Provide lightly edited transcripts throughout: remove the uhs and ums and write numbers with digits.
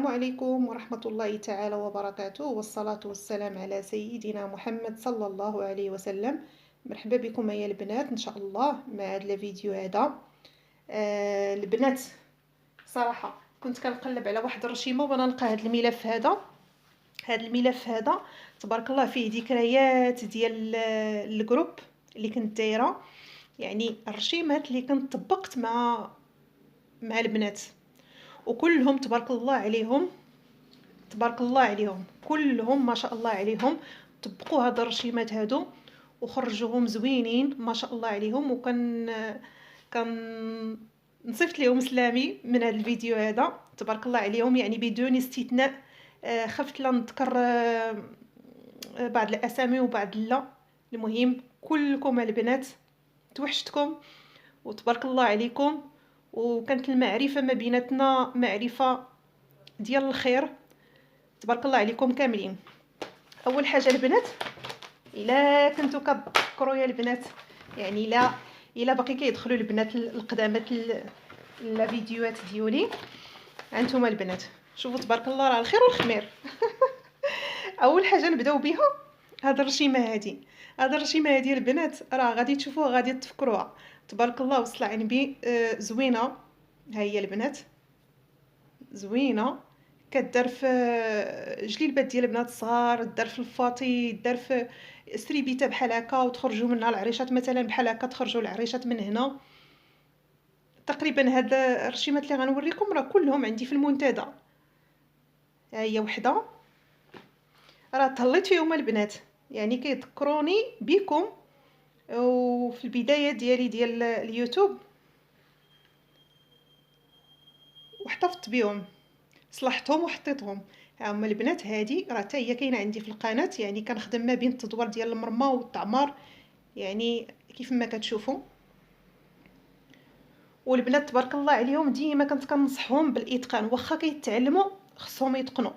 السلام عليكم ورحمة الله تعالى وبركاته، والصلاة والسلام على سيدنا محمد صلى الله عليه وسلم. مرحبا بكم يا البنات إن شاء الله مع هذا الفيديو هذا. البنات، صراحة كنت كنقلب على واحد الرشيمة وانا نلقى هذا الملف هذا تبارك الله فيه ذكريات ديال الجروب اللي كنت دايره، يعني الرشيمات اللي كنت طبقت مع البنات، وكلهم تبارك الله عليهم، تبارك الله عليهم كلهم ما شاء الله عليهم طبقوا هاد الرشيمات هادو وخرجوهم زوينين ما شاء الله عليهم. كان نصيفط لهم سلامي من هذا الفيديو هذا، تبارك الله عليهم يعني بدون استثناء. خفت لا نذكر بعض الاسامي وبعض لا. المهم كلكم البنات توحشتكم وتبارك الله عليكم، وكانت المعرفه ما بيناتنا معرفه ديال الخير، تبارك الله عليكم كاملين. اول حاجه البنات، الا كنتو كتذكروا يا البنات، يعني الا باقي كيدخلوا البنات القدامات الفيديوهات ديالي، انتم البنات شوفوا تبارك الله راه الخير والخمير. اول حاجه نبداو بها هاد الرشيمه هادي البنات، راه غادي تشوفوها غادي تفكروها تبارك الله وصل عنبي. زوينه، ها هي البنات زوينه، كدار في جليلبات ديال البنات الصغار، دار في الفاطي، دار في سريبيته بحال هكا وتخرجوا منها العريشات مثلا بحال هكا، تخرجوا العريشات من هنا. تقريبا هاد الرشيمات اللي غنوريكم راه كلهم عندي في المنتدى. ها هي وحده راه تهليت فيهم البنات، يعني كيذكروني بكم وفي البدايه ديالي ديال اليوتيوب، واحتفظت بهم صلحتهم وحطيتهم. ها هما البنات، هادي راه حتى هي كاينه عندي في القناه، يعني كنخدم ما بين التدوير ديال المرمى والتعمار، يعني كيف ما كتشوفوا. والبنات تبارك الله عليهم ديما كنت كنصحهم بالاتقان، واخا كيتعلموا خصهم يتقنوا.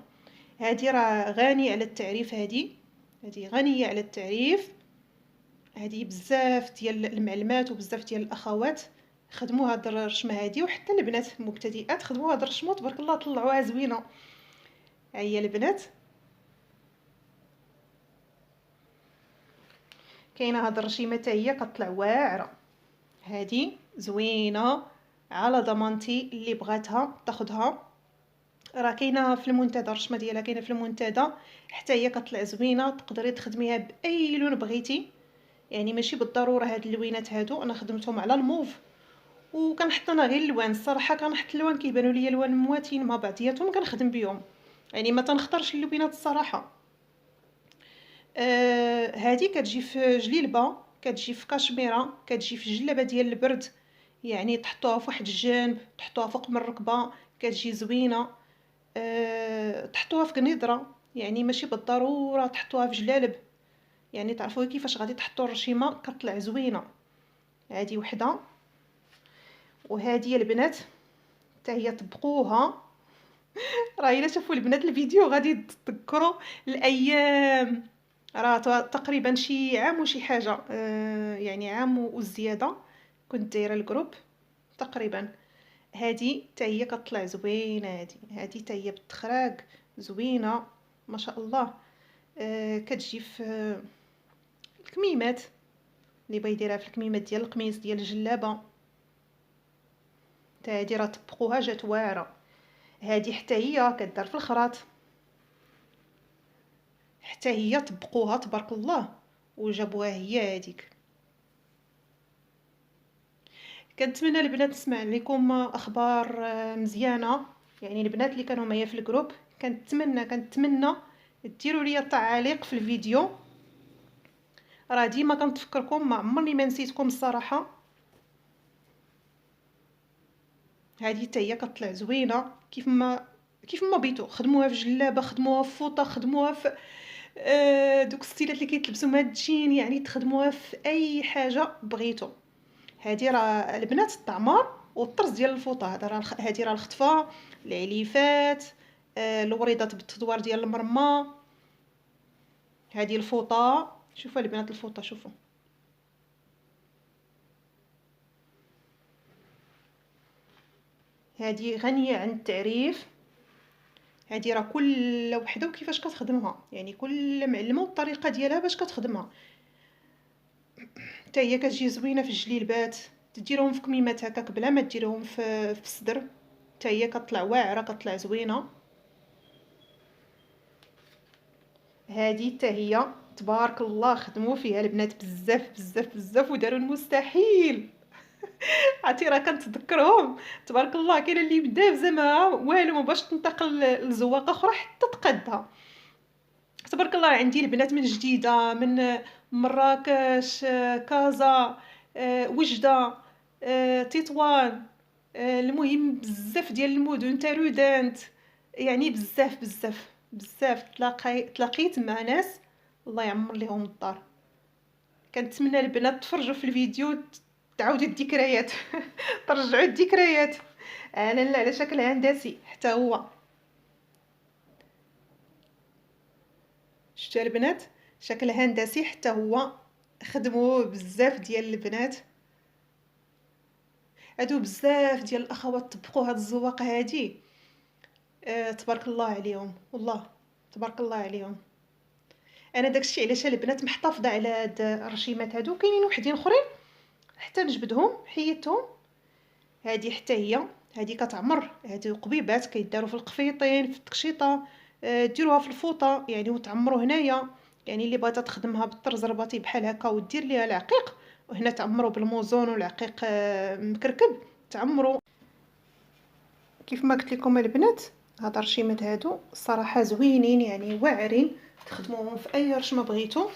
هادي راه غانيه على التعريف، هادي غنيه على التعريف. هادي بزاف ديال المعلمات وبزاف ديال الاخوات خدموا هاد الرشمه هادي، وحتى البنات المبتدئات خدموا هاد الرشمه تبارك الله طلعوها زوينه. ها هي البنات، كاينه هاد الرشيمه حتى هي كطلع واعره، هادي زوينه على ضمانتي. اللي بغاتها تاخذها، راه كاينه في المنتدى، الرشمه ديالها كاينه في المنتدى حتى هي كطلع زوينه، تقدري تخدميها باي لون بغيتي، يعني ماشي بالضروره هاد اللوينات هادو. انا خدمتهم على الموف، وكنحط انا غير الالوان، الصراحه كنحط الالوان كيبانوا لي الوان مواتين مع بعضياتهم كنخدم بهم، يعني ما تنختارش اللوينات الصراحه. هذه كتجي في جليلبه، كتجي في كاشميره، كتجي في جلابه ديال البرد، يعني تحطوها في واحد الجنب، تحطوها فوق من الركبه، كتجي زوينه. تحطوها في قنيدره، يعني ماشي بالضروره تحطوها في جلالب، يعني تعرفوا كيفاش غادي تحطوا الرشيمه كطلع زوينه. هذه وحده، وهذه البنات حتى هي طبقوها. راه الا شافوا البنات الفيديو غادي تتذكروا الايام، راه تقريبا شي عام وشي حاجه، يعني عام وزياده كنت دايره الجروب تقريبا. هذه حتى هي كطلع زوينه، هذه حتى هي بالتخراق زوينه ما شاء الله. كتجي في الكميمات، اللي بغى يديرها في الكميمات ديال القميص ديال الجلابه، حتى هذه راه طبقوها جات واعره. هذه حتى هي كدار في الخراط، حتى هي طبقوها تبارك الله وجابوها هي هذيك. كنتمنى البنات نسمع لكم اخبار مزيانه، يعني البنات اللي كانوا معايا في الجروب كنتمنى ديروا لي التعاليق في الفيديو، راه ديما كنتفكركم، ما عمرني ما نسيتكم الصراحه. هذه حتى هي كطلع زوينه كيف ما بغيتو، خدموها في جلابه، خدموها في فوطه، خدموها في دوك الستيلات اللي كيتلبسوا مع الجين، يعني تخدموها في اي حاجه بغيتو. هذه راه البنات الطعمار والطرز ديال الفوطه، هذه راه الخطفه، العليفات، الوريضات بالتدوار ديال المرمى. هذه الفوطه، شوفوا البنات الفوطه، شوفوا هذه غنيه عن التعريف. هادي راه كل وحده وكيفاش كتخدمها، يعني كل معلمه والطريقه ديالها باش كتخدمها. حتى هي كتجي زوينه في الجليلبات، تديرهم في كميمات هكاك بلا ما ديرهم في الصدر، حتى هي كطلع واعره كطلع زوينه. هادي حتى هي تبارك الله خدموا فيها البنات بزاف بزاف بزاف وداروا المستحيل. عرفتي راه كنتذكرهم تبارك الله، كاينه اللي بدا زعما والو ما باش تنتقل لزواقه اخرى حتى تقادها. تبارك الله عندي البنات من جديده، من مراكش، كازا، وجده، تطوان، المهم بزاف ديال المدن، تارودانت، يعني بزاف بزاف بزاف. تلاقيت مع ناس الله يعمر لهم الدار. كنتمنى البنات تفرجوا في الفيديو تعاودوا الذكريات. ترجعوا الذكريات. لا لا على شكل هندسي حتى هو. شفتوا البنات شكل هندسي حتى هو، خدموا بزاف ديال البنات. هادو بزاف ديال الاخوات طبقوا هاد الزواقه هادي. تبارك الله عليهم والله، تبارك الله عليهم. انا داكشي علاش البنات محتفظه على هاد الرشيمات هادو. كاينين وحدين اخرين حتى نجبدهم حيدتهم. هادي حتى هي هادي كتعمر، هادو قبيبات كيداروا في القفيطين في التكشيطه. ديروها في الفوطه يعني وتعمروا هنايا. يعني اللي بغات تخدمها بالطرز رباطي بحال هكا ودير ليها العقيق، وهنا تعمروا بالموزون والعقيق مكركب تعمروا. كيف ما قلت لكم البنات هاد الرشيمات هادو الصراحه زوينين يعني واعرين، تخدموهم في اي رشمه بغيتو.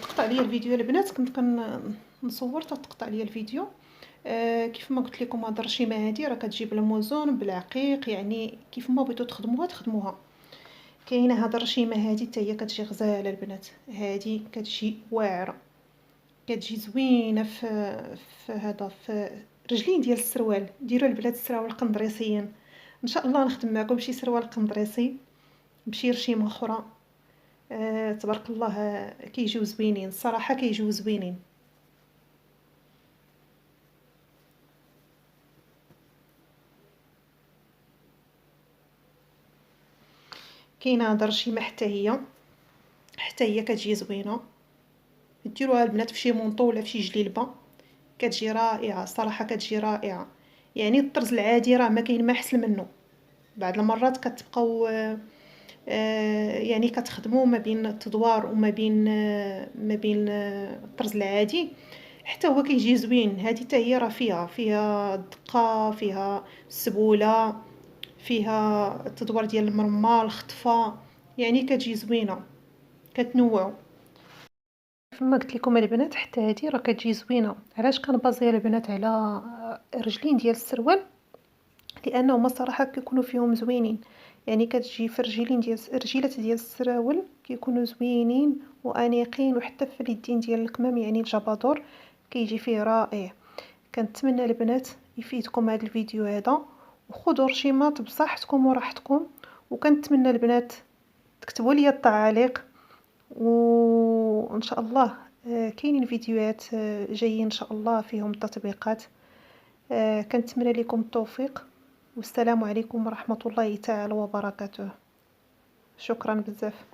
تقطع ليا الفيديو البنات، كنت كنصور تقطع ليا الفيديو. كيف ما قلت لكم هاد الرشيمه هادي راه كتجي بالموزون بالعقيق، يعني كيف ما بغيتو تخدموها. كاينه هاد الرشيمه هادي حتى هي كتجي غزاله البنات، هادي كتجي واعره، كتجي زوينه في رجلين ديال السروال. ديروا البنات السراول القندريسيين، ان شاء الله نخدم معكم شي سروال قندريسي بشي رشيمه اخرى. تبارك الله كيجيو زوينين الصراحه، كيجيو زوينين. كاينه هاد الرشيمه حتى هي كتجي زوينه. ديروها البنات في شي مونطو ولا في شي جليلبه، كتجي رائعه الصراحه، كتجي رائعه. يعني الطرز العادي راه ما كاين ما احسن منه. بعض المرات كتبقاو يعني كتخدموا ما بين التدوار وما بين الطرز العادي، حتى هو كيجي زوين. هذه حتى هي راه فيها الدقه، فيها السبوله، فيها التدوار ديال المرمى الخطفه، يعني كتجي زوينه، كتنوعوا. كما قلت لكم البنات حتى هذه راه كتجي زوينه. علاش كنبازيها البنات على رجلين ديال السروال؟ لانهم الصراحه كيكونوا فيهم زوينين، يعني كتجي في رجلين ديال رجيلات ديال السراول كيكونوا زوينين وانيقين، وحتى في اليدين ديال الكمام يعني الجبادور كيجي فيه رائع. كنتمنى البنات يفيدكم هذا الفيديو هذا، وخذوا رشيمات بصحتكم وراحتكم. وكنتمنى البنات تكتبوا لي التعاليق، وان شاء الله كاينين فيديوهات جايين ان شاء الله فيهم التطبيقات. كنتمنى لكم التوفيق، والسلام عليكم ورحمة الله تعالى وبركاته. شكرا بزاف.